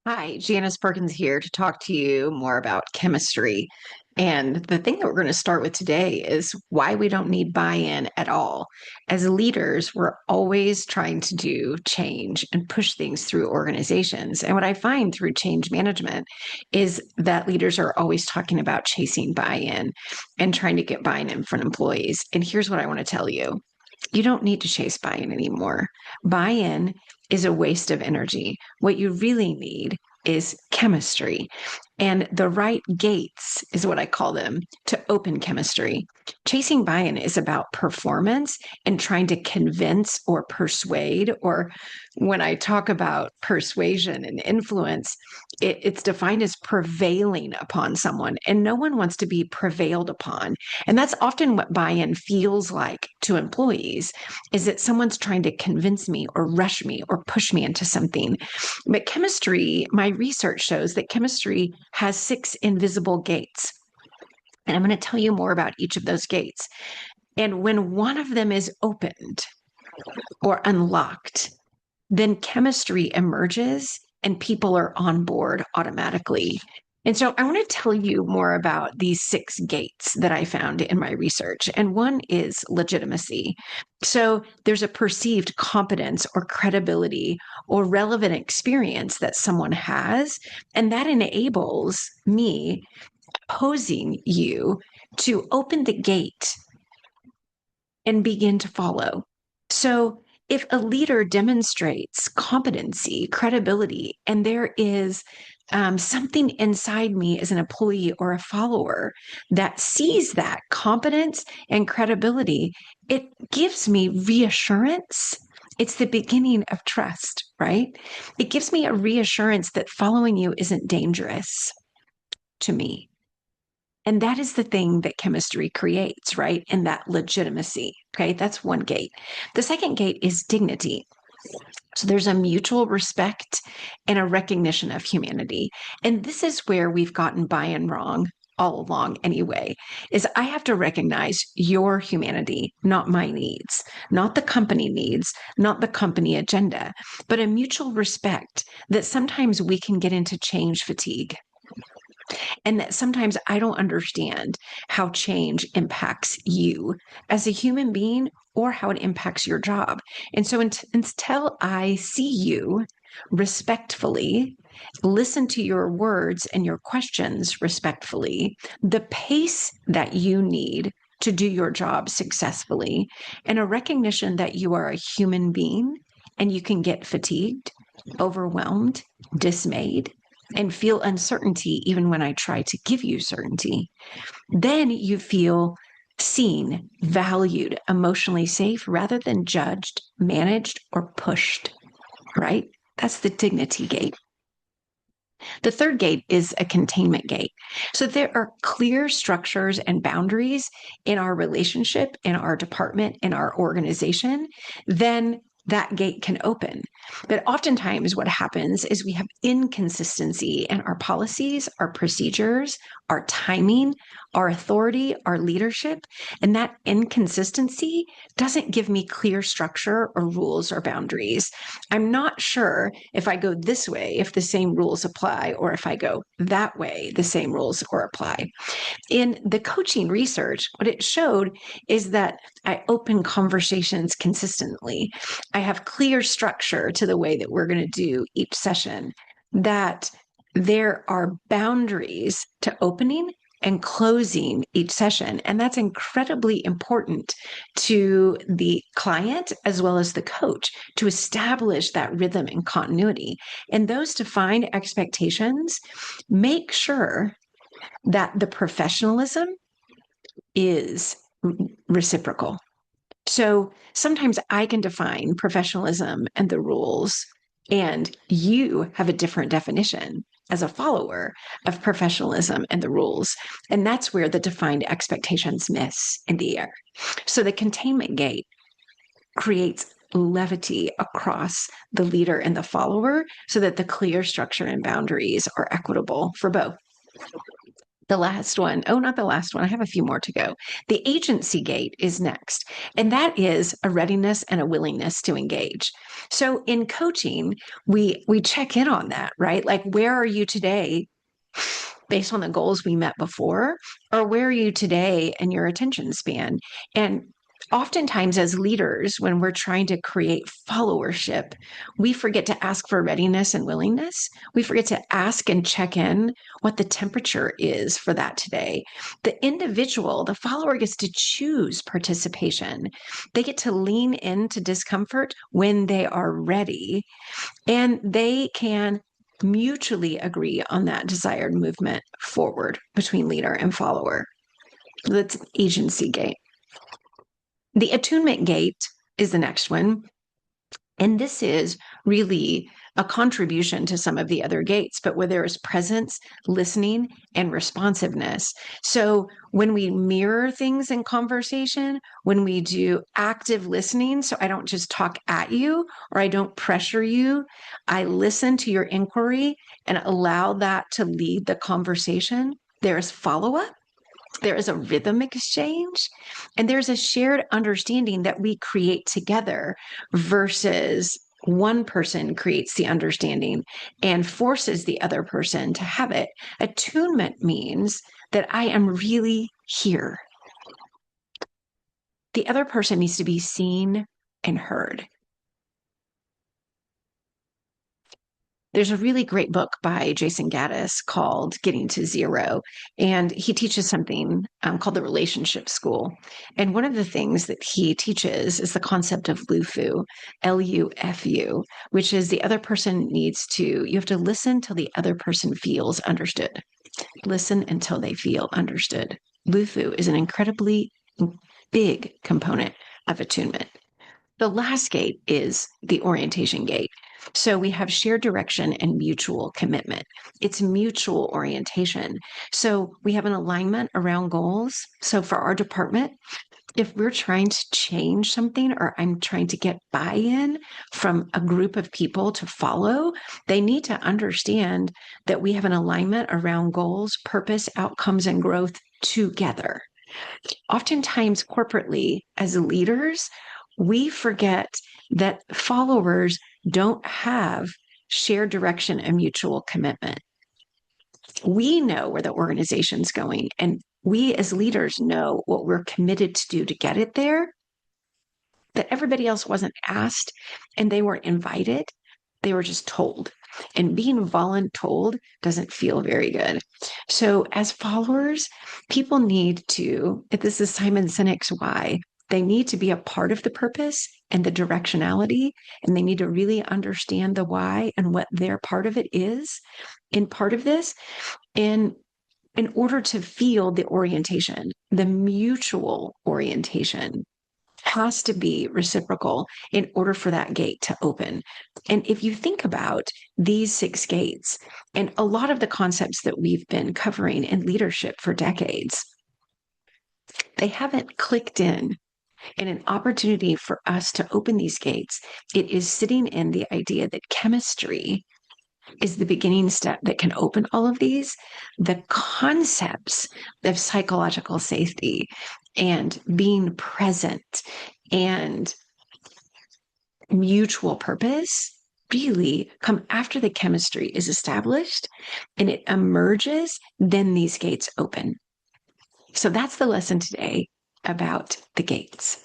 Hi, Janice Perkins here to talk to you more about chemistry. And the thing that we're going to start with today is why we don't need buy-in at all. As leaders, we're always trying to do change and push things through organizations. And what I find through change management is that leaders are always talking about chasing buy-in and trying to get buy-in from employees. And here's what I want to tell you. You don't need to chase buy-in anymore. Buy-in is a waste of energy. What you really need is chemistry. And the right gates is what I call them to open chemistry. Chasing buy-in is about performance and trying to convince or persuade. Or when I talk about persuasion and influence, it's defined as prevailing upon someone. And no one wants to be prevailed upon. And that's often what buy-in feels like to employees, is that someone's trying to convince me or rush me or push me into something. But chemistry, my research shows that chemistry has 6 invisible gates. And I'm going to tell you more about each of those gates. And when one of them is opened or unlocked, then chemistry emerges and people are on board automatically. And so I want to tell you more about these 6 gates that I found in my research. And one is legitimacy. So there's a perceived competence or credibility or relevant experience that someone has. And that enables me posing you to open the gate and begin to follow. So, if a leader demonstrates competency, credibility, and there is something inside me as an employee or a follower that sees that competence and credibility, it gives me reassurance. It's the beginning of trust, right? It gives me a reassurance that following you isn't dangerous to me. And that is the thing that chemistry creates, right? And that legitimacy. Okay. That's one gate. The second gate is dignity. So there's a mutual respect and a recognition of humanity. And this is where we've gotten buy-in wrong all along anyway, is I have to recognize your humanity, not my needs, not the company needs, not the company agenda, but a mutual respect that sometimes we can get into change fatigue. And that sometimes I don't understand how change impacts you as a human being or how it impacts your job. And so until I see you respectfully, listen to your words and your questions respectfully, the pace that you need to do your job successfully, and a recognition that you are a human being and you can get fatigued, overwhelmed, dismayed, and feel uncertainty even when I try to give you certainty, then you feel seen, valued, emotionally safe rather than judged, managed, or pushed, right? That's the dignity gate. The third gate is a containment gate. So there are clear structures and boundaries in our relationship, in our department, in our organization, then that gate can open. But oftentimes, what happens is we have inconsistency in our policies, our procedures, our timing, our authority, our leadership. And that inconsistency doesn't give me clear structure or rules or boundaries. I'm not sure if I go this way, if the same rules apply, or if I go that way, the same rules or apply. In the coaching research, what it showed is that I open conversations consistently. I have clear structure to the way that we're going to do each session, that there are boundaries to opening and closing each session. And that's incredibly important to the client as well as the coach to establish that rhythm and continuity. And those defined expectations make sure that the professionalism is reciprocal. So sometimes I can define professionalism and the rules, and you have a different definition as a follower of professionalism and the rules. And that's where the defined expectations miss in the air. So the containment gate creates levity across the leader and the follower so that the clear structure and boundaries are equitable for both. The last one, oh, not the last one, I have a few more to go. The agency gate is next, and that is a readiness and a willingness to engage. So in coaching, we check in on that, right? Like, where are you today based on the goals we met before, or where are you today in your attention span? And oftentimes, as leaders, when we're trying to create followership, we forget to ask for readiness and willingness. We forget to ask and check in what the temperature is for that today. The individual, the follower, gets to choose participation. They get to lean into discomfort when they are ready, and they can mutually agree on that desired movement forward between leader and follower. That's agency gate. The attunement gate is the next one. And this is really a contribution to some of the other gates, but where there is presence, listening, and responsiveness. So when we mirror things in conversation, when we do active listening, so I don't just talk at you or I don't pressure you, I listen to your inquiry and allow that to lead the conversation. There's follow up, there is a rhythm exchange, and there's a shared understanding that we create together versus one person creates the understanding and forces the other person to have it. Attunement means that I am really here. The other person needs to be seen and heard. There's a really great book by Jason Gaddis called Getting to Zero, and he teaches something called the Relationship School. And one of the things that he teaches is the concept of LUFU, LUFU, which is the other person needs to, you have to listen till the other person feels understood. Listen until they feel understood. LUFU is an incredibly big component of attunement. The last gate is the orientation gate. So we have shared direction and mutual commitment. It's mutual orientation. So we have an alignment around goals. So for our department, if we're trying to change something or I'm trying to get buy-in from a group of people to follow, they need to understand that we have an alignment around goals, purpose, outcomes, and growth together. Oftentimes, corporately, as leaders, we forget that followers don't have shared direction and mutual commitment. We know where the organization's going, and we as leaders know what we're committed to do to get it there, that everybody else wasn't asked and they weren't invited. They were just told. And being voluntold doesn't feel very good. So, as followers, people need to, if this is Simon Sinek's why, they need to be a part of the purpose and the directionality, and they need to really understand the why and what their part of it is in part of this. And in order to feel the orientation, the mutual orientation has to be reciprocal in order for that gate to open. And if you think about these six gates and a lot of the concepts that we've been covering in leadership for decades, they haven't clicked in. And an opportunity for us to open these gates, it is sitting in the idea that chemistry is the beginning step that can open all of these. The concepts of psychological safety and being present and mutual purpose really come after the chemistry is established and it emerges, then these gates open. So that's the lesson today about the gates.